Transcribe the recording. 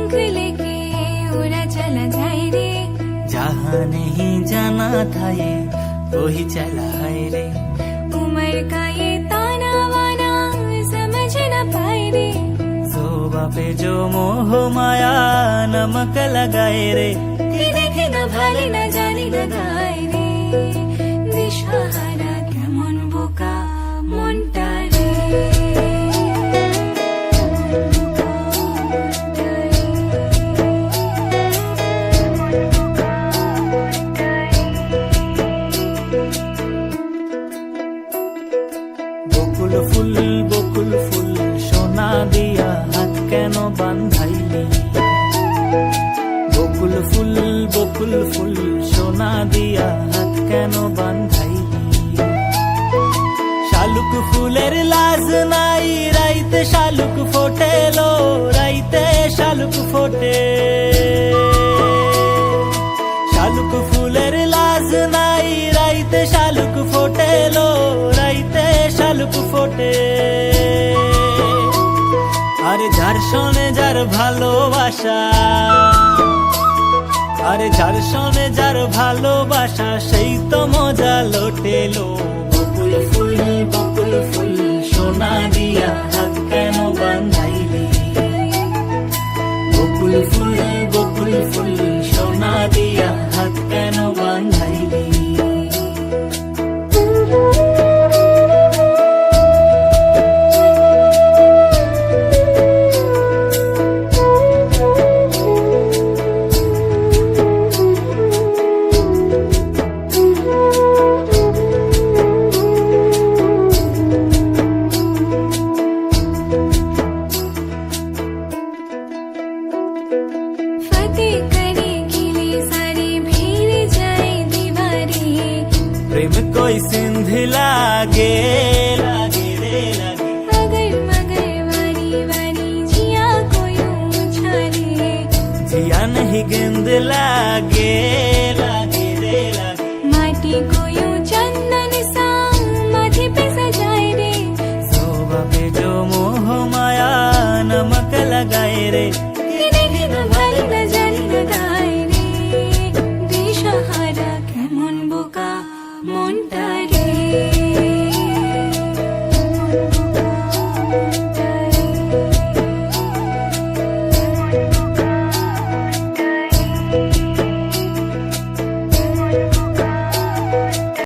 पंख लेके उड़ा चला जाए रे। जहाँ नहीं जाना था ये वही चला है रे। उम्र का ये ताना वाना समझ न पाए रे। जोबा पे जो मोह माया नमक लगाए रे। कि देखे न भाले न जाने न गाए रे। दिशाहारा केमन बोका মনটা রে। বকুল ফুল সোনা দিয়া হাত কেন বান্ধাইলি। বকুল ফুল সোনা দিয়া হাত কেন বান্ধাইলি। শালুক ফুলের লাজ নাই রাইতে শালুক ফোটেলো। রাইতে শালুক ফোটে। শালুক ফুলের লাজ নাই রাইতে শালুক ফোটেলো। রাইতে শালুক ফোটে। আরে যার শোনে যার ভালোবাসা। আরে যার শোনে যার ভালোবাসা সেই তো মজা লোটেলো। বকুল ফুল সোনা দিয়া হাত কেন বান্ধাইলি। বকুল ফুল সোনা দিয়া হাত কেন বান্ধাইলি। प्रेम कोई सिंध लागे लागे रे लागे। अगर मगर वारी वारी जिया कोई उछाले। जिया नहीं गेंद लागे लागे रे लागे। माटी कोई चंदन सा माथे पे सजाए रे। शोभा पे जो मोह माया नमक लगाए रे। कि देखे न भाले न जाने न गाए